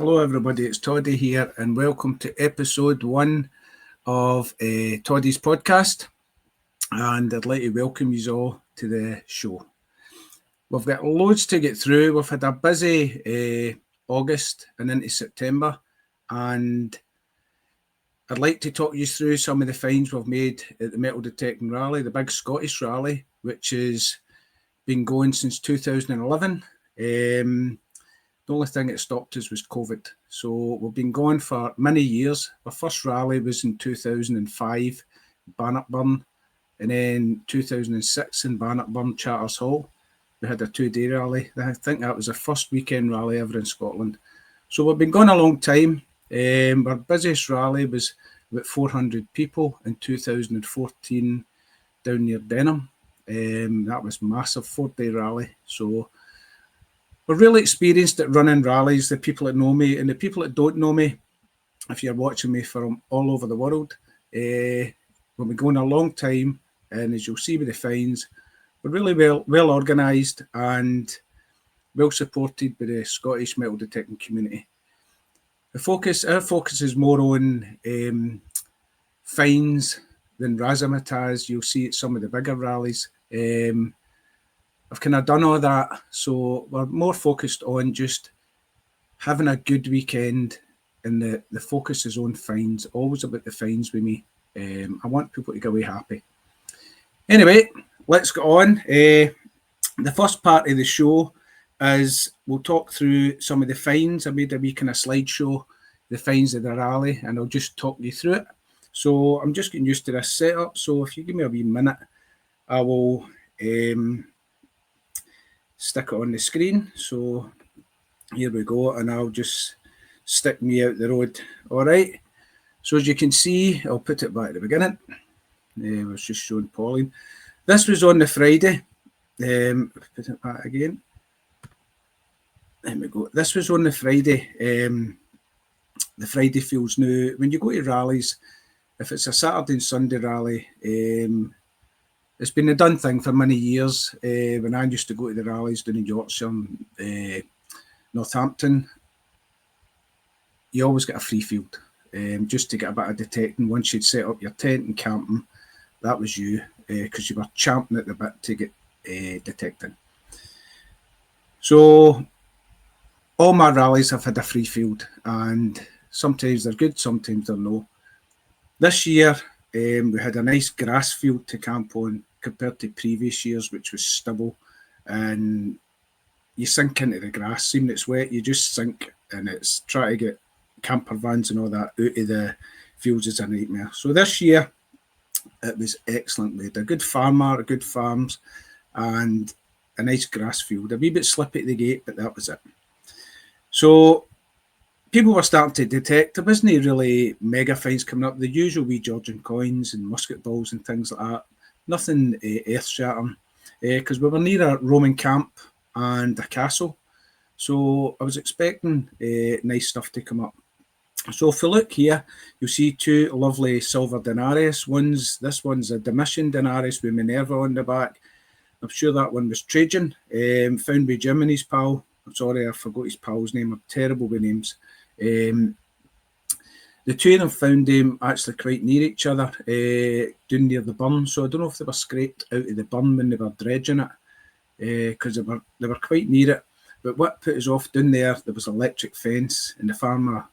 Hello everybody, it's Toddy here and welcome to episode 1 of Toddys podcast, and I'd like to welcome you all to the show. We've got loads to get through. We've had a busy August and into September, and I'd like to talk you through some of the finds we've made at the Metal Detecting Rally, the big Scottish rally, which has been going since 2011. The only thing that stopped us was COVID. So we've been going for many years. Our first rally was in 2005, Bannockburn, and then 2006 in Bannockburn, Charters Hall. We had a 2-day rally. I think that was the first weekend rally ever in Scotland. So we've been going a long time. Our busiest rally was about 400 people in 2014 down near Denham. That was massive 4-day rally. So we're really experienced at running rallies, the people that know me and the people that don't know me. If you're watching me from all over the world, we've been going a long time, and as you'll see with the finds, we're really well organised and well supported by the Scottish metal detecting community. Our focus is more on finds than razzmatazz. You'll see at some of the bigger rallies. I've kind of done all that, so we're more focused on just having a good weekend, and the focus is on finds, always about the finds with me. I want people to go away happy. Anyway, let's get on. The first part of the show is we'll talk through some of the finds. I made a wee kind of slideshow, the finds of the rally, and I'll just talk you through it. So I'm just getting used to this setup, so if you give me a wee minute, I will stick it on the screen. So here we go, and I'll just stick me out the road. All right, so as you can see, I'll put it back at the beginning. I was just showing Pauline. This was on the Friday. Put it back again. There we go. This was on the Friday. The Friday fields. Now, when you go to rallies, if it's a Saturday and Sunday rally, it's been a done thing for many years. When I used to go to the rallies down in Yorkshire, Northampton, you always get a free field, just to get a bit of detecting. Once you'd set up your tent and camping, that was you, because you were champing at the bit to get detecting. So all my rallies have had a free field, and sometimes they're good, sometimes they're no. This year, we had a nice grass field to camp on compared to previous years, which was stubble, and you sink into the grass. Even it's wet, you just sink, and it's trying to get camper vans and all that out of the fields is a nightmare. So this year, it was excellent. We had a good farmer, a good farms, and a nice grass field. A wee bit slippy at the gate, but that was it. So people were starting to detect. There wasn't really mega finds coming up. The usual wee Georgian coins and musket balls and things like that. Nothing earth-shattering, because we were near a Roman camp and a castle. So I was expecting nice stuff to come up. So if you look here, you'll see 2 lovely silver denarius. This one's a Domitian denarius with Minerva on the back. I'm sure that one was Trajan, found by Jim and his pal. I'm sorry, I forgot his pal's name. I'm terrible with names. The 2 of them found them actually quite near each other, down near the burn. So I don't know if they were scraped out of the burn when they were dredging it, because they were quite near it. But what put us off down there was electric fence, and the farmer,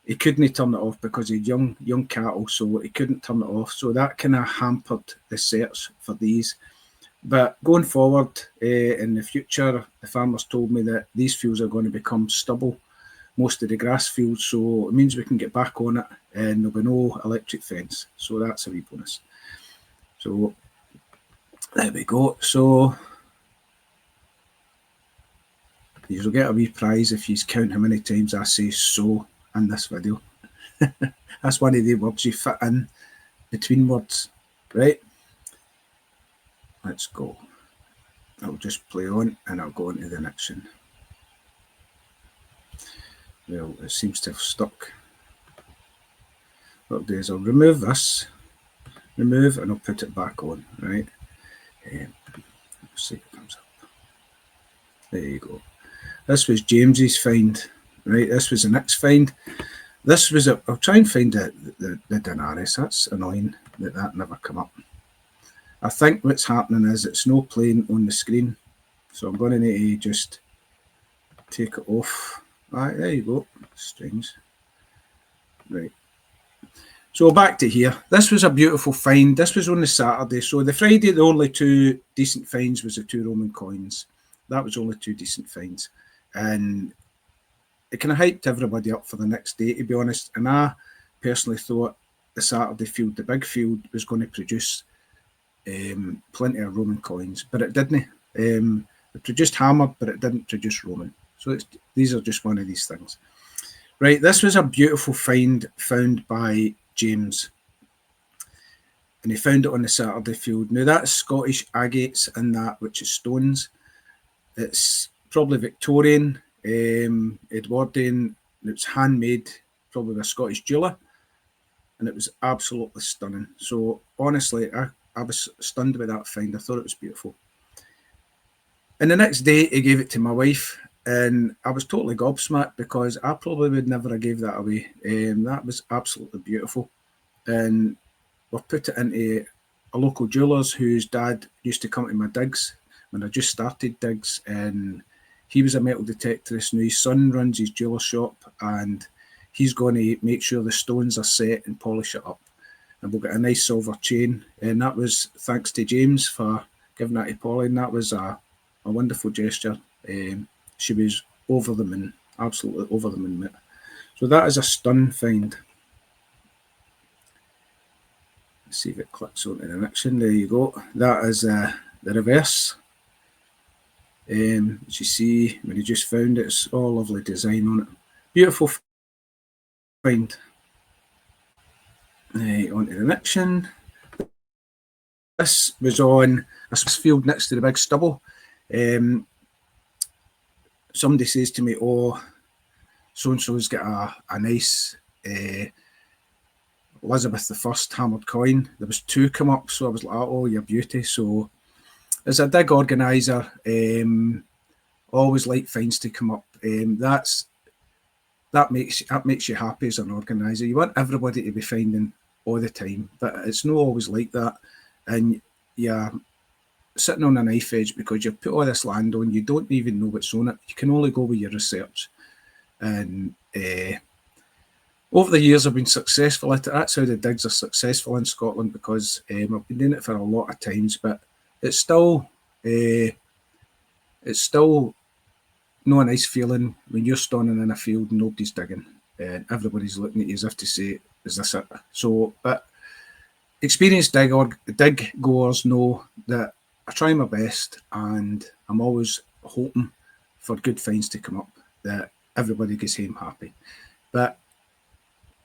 he couldn't turn it off because he had young cattle, so he couldn't turn it off. So that kind of hampered the search for these. But going forward, in the future, the farmers told me that these fields are going to become stubble, most of the grass fields, so it means we can get back on it and there'll be no electric fence. So that's a wee bonus. So there we go. So you'll get a wee prize if you count how many times I say so in this video. That's one of the words you fit in between words, right? Let's go. I'll just play on and I'll go on to the next one. Well, it seems to have stuck. What I'll do is I'll remove this, and I'll put it back on, right? Let's see if it comes up. There you go. This was James's find. Right, this was the next find. This was I'll try and find the Denaris. That's annoying that never come up. I think what's happening is it's no playing on the screen. So I'm going to need to just take it off. Right, there you go. Strange. Right. So back to here. This was a beautiful find. This was on the Saturday. So the Friday, the only two decent finds was the 2 Roman coins. That was only 2 decent finds. And it kind of hyped everybody up for the next day, to be honest. And I personally thought the Saturday field, the big field, was going to produce plenty of Roman coins, but it didn't. It produced hammer, but it didn't produce Roman. So these are just one of these things. Right, this was a beautiful find found by James. And he found it on the Saturday field. Now that's Scottish agates and that, which is stones. It's probably Victorian, Edwardian. It's handmade, probably by a Scottish jeweller. And it was absolutely stunning. So honestly, I was stunned by that find. I thought it was beautiful. And the next day, he gave it to my wife, and I was totally gobsmacked because I probably would never have gave that away. That was absolutely beautiful. And we've put it into a local jeweller's whose dad used to come to my digs when I just started digs, and he was a metal detectorist. Now his son runs his jeweller shop, and he's going to make sure the stones are set and polish it up. And we'll get a nice silver chain. And that was thanks to James for giving that to Polly. And that was a wonderful gesture. She was over the moon, absolutely over the moon, mate. So that is a stun find. Let's see if it clicks onto the next one. There you go. That is the reverse. As you see, when you just found it, it's all lovely design on it. Beautiful find. On to the next one. This was on a field next to the big stubble. Somebody says to me, oh, so-and-so's got a nice Elizabeth I hammered coin. There was 2 come up, so I was like, oh, your beauty. So as a dig organiser, always like finds to come up. That makes you happy as an organiser. You want everybody to be finding all the time, but it's not always like that. And you're sitting on a knife edge because you've put all this land on, you don't even know what's on it. You can only go with your research. And over the years I've been successful at it. That's how the digs are successful in Scotland, because I've been doing it for a lot of times, but it's still not a nice feeling when you're standing in a field and nobody's digging and everybody's looking at you as if to say, is this it? So, but experienced dig goers know that I try my best, and I'm always hoping for good finds to come up, that everybody gets home happy. But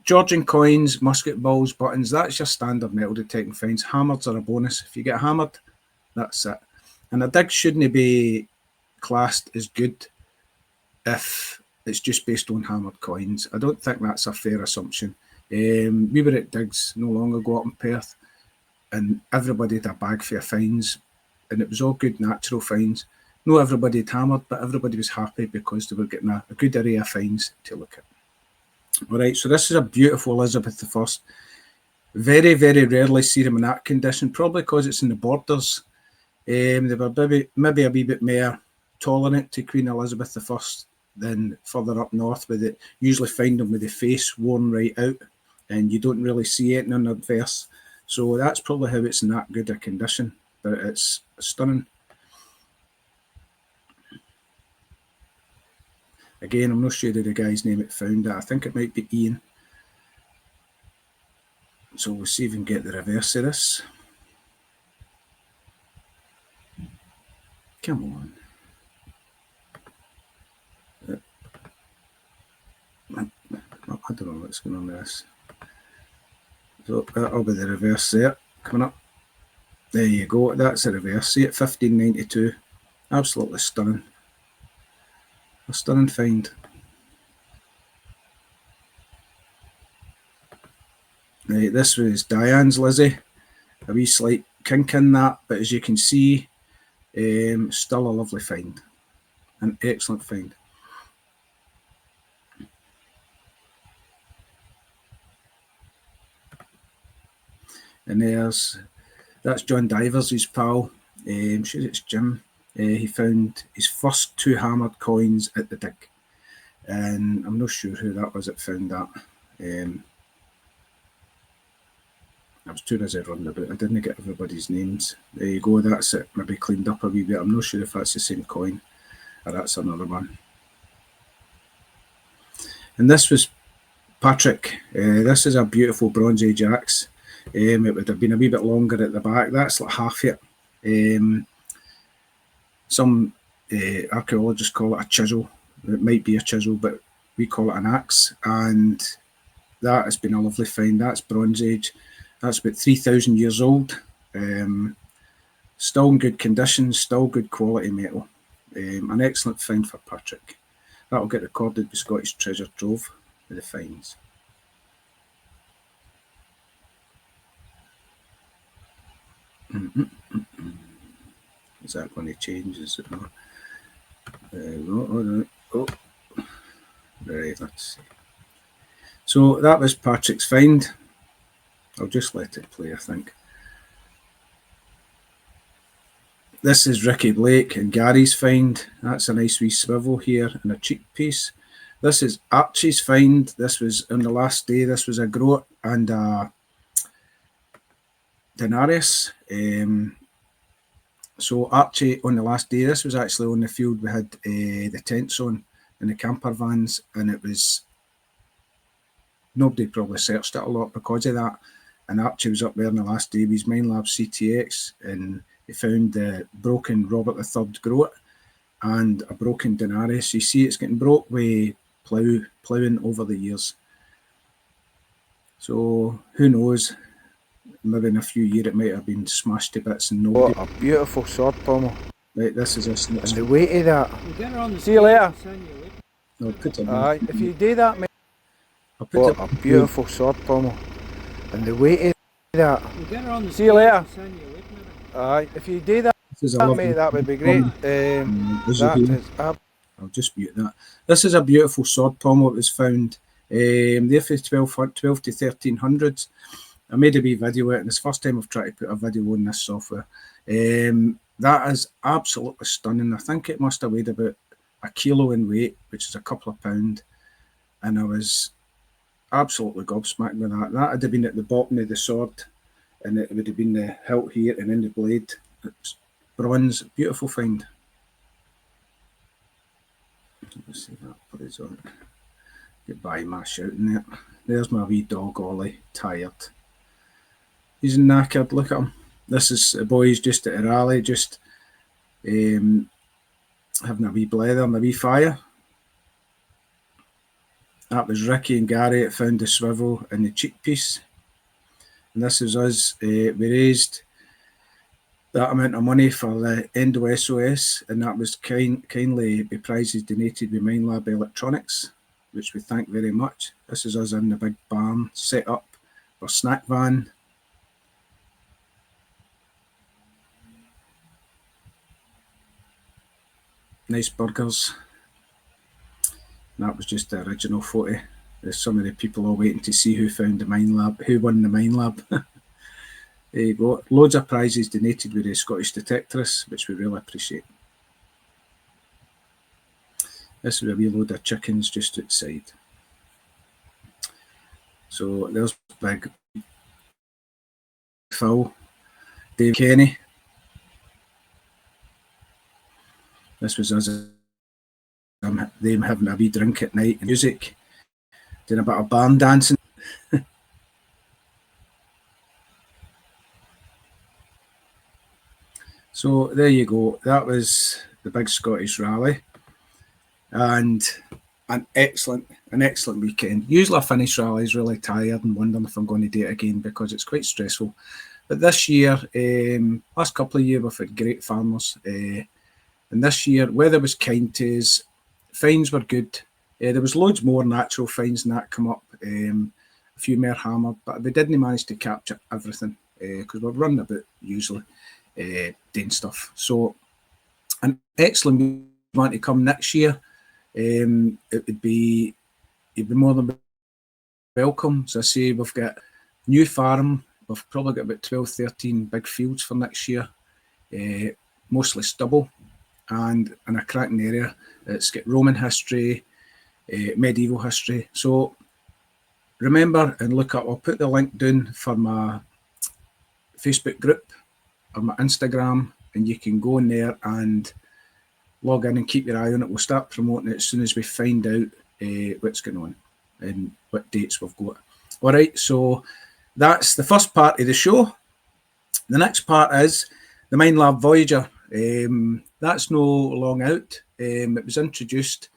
Georgian coins, musket balls, buttons, that's your standard metal detecting finds. Hammers are a bonus. If you get hammered, that's it. And a dig shouldn't be classed as good if it's just based on hammered coins. I don't think that's a fair assumption. We were at digs no long ago up in Perth, and everybody had a bag full of finds, and it was all good natural finds. Not everybody had hammered, but everybody was happy because they were getting a good array of finds to look at. All right, so this is a beautiful Elizabeth I. Very, very rarely see them in that condition, probably because it's in the borders. They were maybe a wee bit more tolerant to Queen Elizabeth I than further up north, where they usually find them with the face worn right out, and you don't really see it in the verse. So that's probably how it's in that good a condition, but it's stunning. Again, I'm not sure of the guy's name that found it. I think it might be Ian. So we'll see if we can get the reverse of this. Come on. I don't know what's going on with this. So that'll be the reverse there, coming up. There you go, that's the reverse. See it, 1592. Absolutely stunning. A stunning find. Right, this was Diane's Lizzie. A wee slight kink in that, but as you can see, still a lovely find. An excellent find. And that's John Divers, his pal. I'm sure it's Jim. He found his first 2 hammered coins at the dig. And I'm not sure who that was that found that. I was too busy running about. I didn't get everybody's names. There you go. That's it. Maybe cleaned up a wee bit. I'm not sure if that's the same coin or that's another one. And this was Patrick. This is a beautiful Bronze Age axe. It would have been a wee bit longer at the back. That's like half it. Some archaeologists call it a chisel. It might be a chisel, but we call it an axe. And that has been a lovely find. That's Bronze Age. That's about 3,000 years old. Still in good condition, still good quality metal. An excellent find for Patrick. That'll get recorded with Scottish Treasure Trove with the finds. Is that going to change? Is it not? Oh. Right, let's see. So that was Patrick's find. I'll just let it play, I think. This is Ricky Blake and Gary's find. That's a nice wee swivel here and a cheek piece. This is Archie's find. This was on the last day. This was a groat and a denarius. So Archie on the last day, this was actually on the field. We had the tents on in the camper vans, and it was, nobody probably searched it a lot because of that. And Archie was up there on the last day with his Minelab CTX, and he found the broken Robert III groat and a broken denarius. You see it's getting broke with ploughing over the years. So who knows? Maybe in a few years it might have been smashed to bits and nobody. What a beautiful sword pommel. Right, this is a and the weight of that. See you later. I'll put it Aye, if you do that, mate. What a beautiful sword pommel. And the weight of that. See you later. Aye, if you do that, mate, that would be great. I'll just mute that. This is a beautiful sword pommel that was found there for 12 to 1300s. I made a wee video of it, and it's the first time I've tried to put a video on this software. That is absolutely stunning. I think it must have weighed about a kilo in weight, which is a couple of pounds. And I was absolutely gobsmacked with that. That would have been at the bottom of the sword, and it would have been the hilt here and in the blade. It's bronze, beautiful find. Let's see if that plays on. Get by my shouting there. There's my wee dog Ollie, tired. He's knackered, look at him. This is the boys just at a rally, just having a wee blether and a wee fire. That was Ricky and Gary that found the swivel and the cheek piece. And this is us. We raised that amount of money for the Endo SOS, and that was kindly the prizes donated by Minelab Electronics, which we thank very much. This is us in the big barn set up for snack van. Nice burgers. And that was just the original photo. There's some of the people all waiting to see who found the Minelab, who won the Minelab. There you go. Loads of prizes donated with the Scottish Detectorists, which we really appreciate. This is a wee load of chickens just outside. So there's big Phil, Dave Kenny. This was us, them having a wee drink at night and music, doing a bit of barn dancing. So there you go. That was the big Scottish rally, and an excellent weekend. Usually I finish rallies really tired and wondering if I'm going to do it again because it's quite stressful. But this year, last couple of years, we've had great farmers. And this year, weather was kind to us. Finds were good. There was loads more natural finds than that come up. A few more hammered, but we didn't manage to capture everything because we're running about usually doing stuff. So an excellent want to come next year. It would be, you'd be more than welcome. As I say, we've got new farm. we've probably got about 12, 13 big fields for next year, mostly stubble, and in a cracking area. It's got Roman history, medieval history. So remember and look up, I'll put the link down for my Facebook group or my Instagram, and you can go in there and log in and keep your eye on it. We'll start promoting it as soon as we find out what's going on and what dates we've got. All right, so that's the first part of the show. The next part is the Minelab Voyager. That's no long out. It was introduced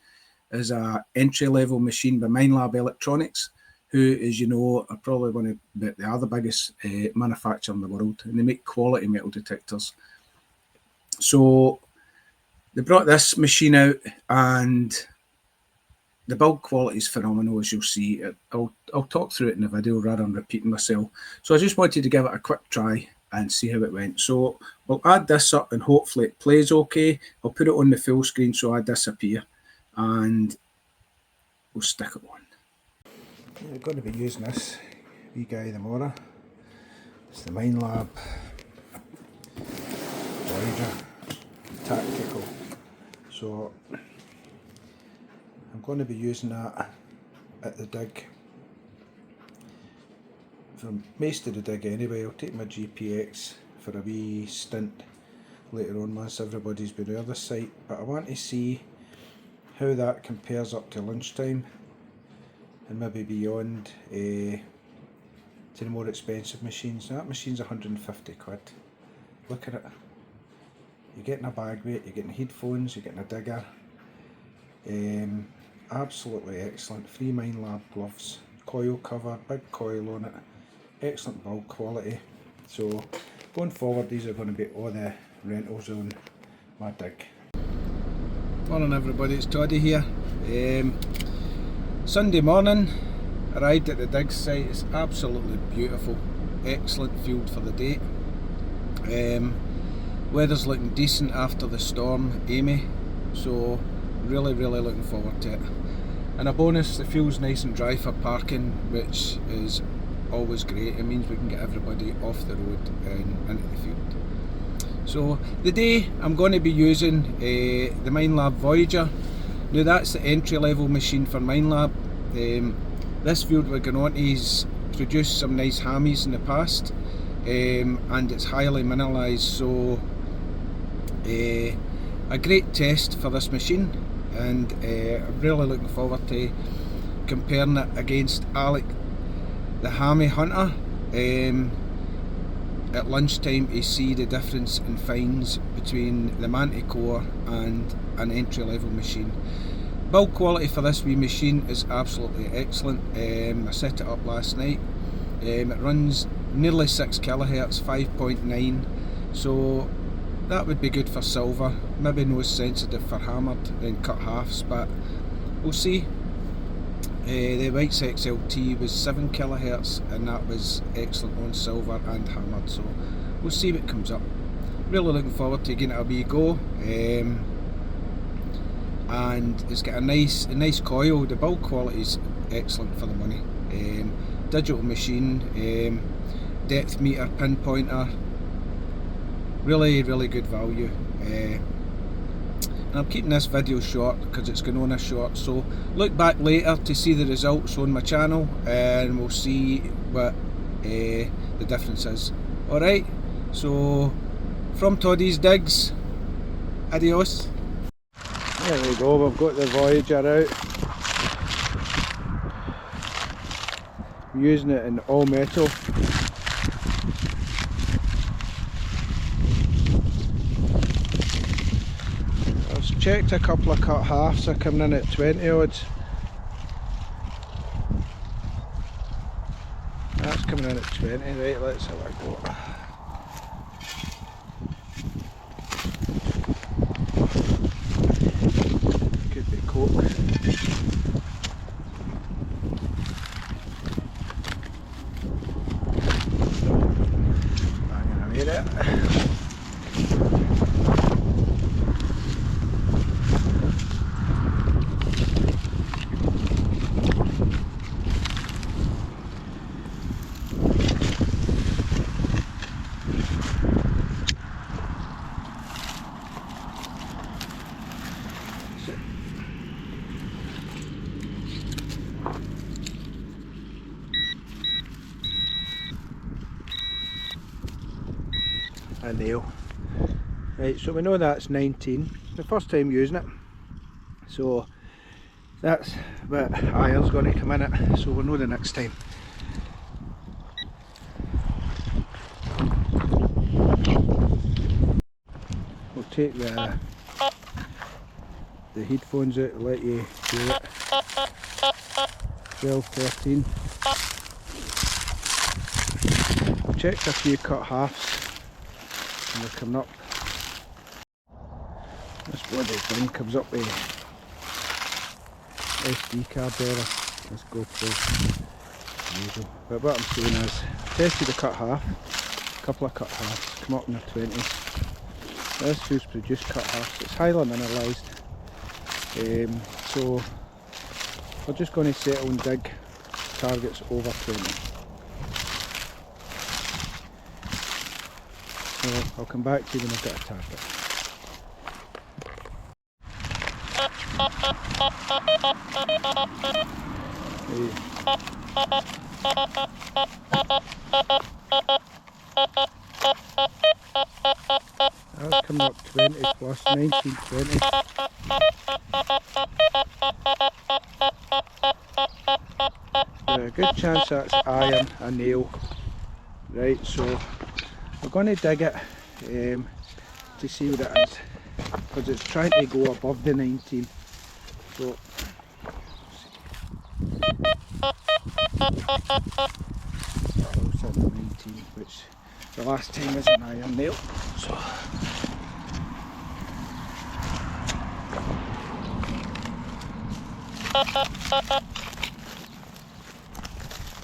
as an entry-level machine by Minelab Electronics, who, as you know, are probably one of they are the biggest manufacturer in the world, and they make quality metal detectors. So they brought this machine out, and the build quality is phenomenal, as you'll see. I'll talk through it in the video rather than repeating myself. So I just wanted to give it a quick try and see how it went. So we'll add this up, and hopefully it plays okay. I'll put it on the full screen so I disappear, and we'll stick it on. We're going to be using this wee guy tomorrow. It's the Minelab Voyager Tactical. So I'm going to be using that at the dig. For most of the dig anyway. I'll take my GPX for a wee stint later on once everybody's been out of the site, but I want to see how that compares up to lunchtime and maybe beyond to the more expensive machines. Now that machine's 150 quid. Look at it. You're getting a bag weight, you're getting headphones, you're getting a digger. Absolutely excellent. 3 Minelab gloves, coil cover, big coil on it, excellent build quality. So going forward, these are going to be all the rentals on my dig. Morning everybody, it's Toddy here. Sunday morning, arrived at the dig site. It's absolutely beautiful, excellent field for the day. Weather's looking decent after the storm Amy, so really looking forward to it. And a bonus, the field's nice and dry for parking, which is always great. It means we can get everybody off the road and into the field. So the day I'm going to be using the Minelab Voyager. Now that's the entry level machine for Minelab. This field we're going on is produced some nice hammies in the past, and it's highly mineralised, so a great test for this machine, and I'm really looking forward to comparing it against Alec the Hammy Hunter at lunchtime to see the difference in fines between the Manticore and an entry level machine. Build quality for this wee machine is absolutely excellent. I set it up last night. It runs nearly 6 kilohertz, 5.9, so that would be good for silver. Maybe no sensitive for hammered and cut halves, but we'll see. The White's XLT was 7 kilohertz, and that was excellent on silver and hammered, so we'll see what comes up. Really looking forward to giving it a wee go. And it's got a nice coil. The build quality is excellent for the money. Digital machine, depth meter, pinpointer, really good value. And I'm keeping this video short because it's going on a short, so look back later to see the results on my channel, and we'll see what the difference is. Alright, so from Toddys Digs, adios. There we go, we've got the Voyager out. I'm using it in all metal. I've checked a couple of cut halves, they're coming in at 20 odds. That's coming in at 20, right, let's have a go. Could be coke. I'm gonna read it. a nail. Right, so we know that's 19, the first time using it, so that's what iron's going to come in it, so we'll know the next time. We'll take the headphones out and let you hear it. 12, 13. Checked a few cut halves and they're coming up. This bloody thing comes up with SD card error. Let's go for usual. But what I'm saying is, tested a cut half, a couple of cut halves, come up in the 20s. This who's produced cut halves, it's highly mineralised. So we're just going to settle and dig targets over 20. So I'll come back to you when I've got a target. That's coming up 20 plus 19, 20. A good chance that's iron, a nail. Right, so we're going to dig it to see what it is, because it's trying to go above the 19. So also the 19, which the last time was an iron nail. So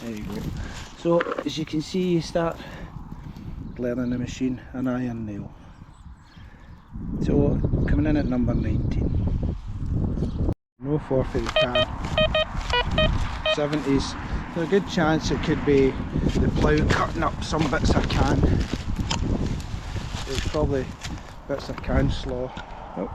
there you go. So as you can see, you start learning the machine, an iron nail. So coming in at number 19. No forfeit the can. 70s. There's a good chance it could be the plough cutting up some bits of can. It's probably bits of can slaw. Oh.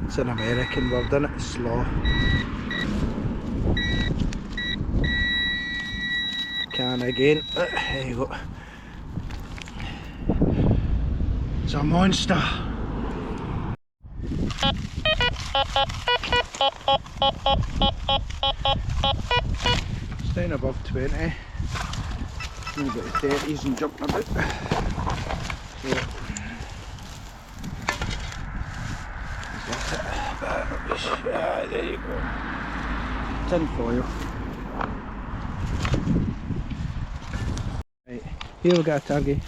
It's an American word, isn't it? Slaw. Can again. There you go. It's a monster. It's down above 20. I'm going to get the 30s and jumping about. So, there you go. Tin foil. Right, here we got a target.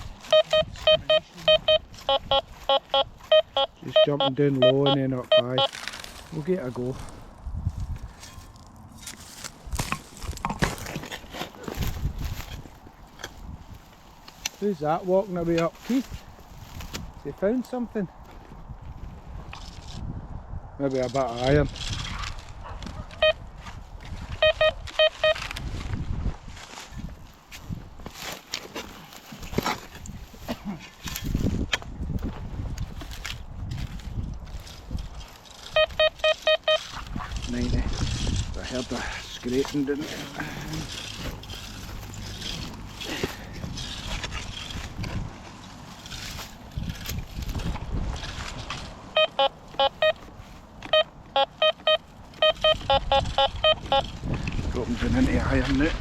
Just jumping down low and then up high. We'll get a go. Who's that walking away up, Keith? Has he found something? Maybe a bit of iron. I heard the scraping, didn't I? Dropping down into iron now.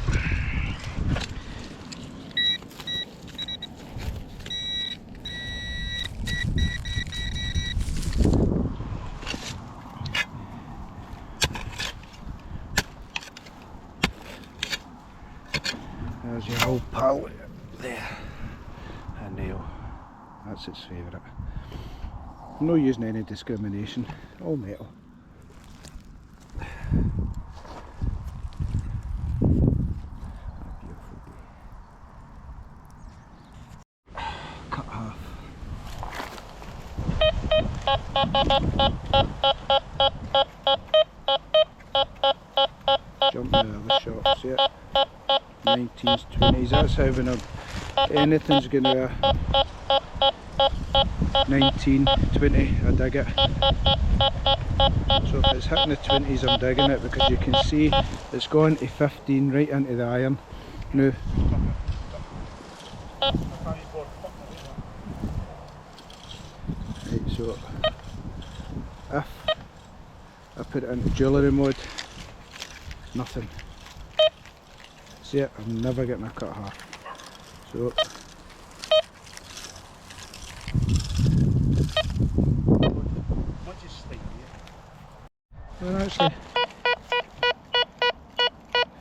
There's your old pal there. A nail. That's its favourite. I'm not using any discrimination. All metal. Cut half. Jump out of the shot, see it? 19s, 20s, that's how when anything's going to 19, 20, I dig it. So if it's hitting the 20s, I'm digging it, because you can see it's gone to 15 right into the iron. Now, right, so if I put it into jewellery mode, nothing. See it? I'm never getting a cut half. So well, actually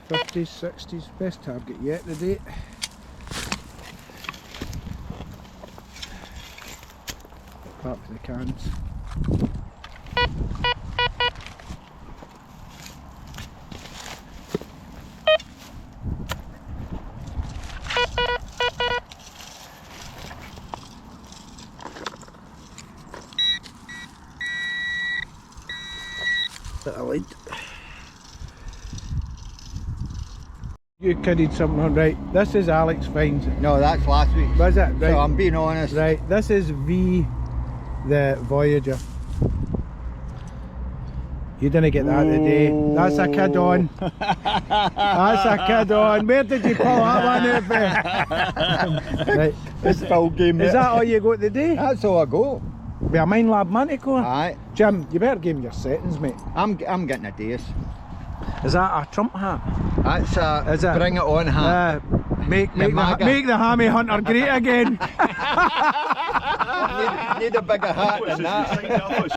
50s, 60s, best target yet to date. Apart from the cans. Bit of light. You kidded something on, right? This is Alex finds it. No, that's last week. Was it? Right. So I'm being honest. Right, this is V, the Voyager. You didn't get that today. That's a kid on. That's a kid on. Where did you pull that one out from? Right. It's full game. Is that all you got today? That's all I got. Be a Mind Lab Manticore? Aye. Jim, you better give me your settings, mate. I'm getting a dace. Is that a Trump hat? That's a Is it? bring it on hat. Make the MAGA. make the hammy hunter great again. need a bigger hat than that.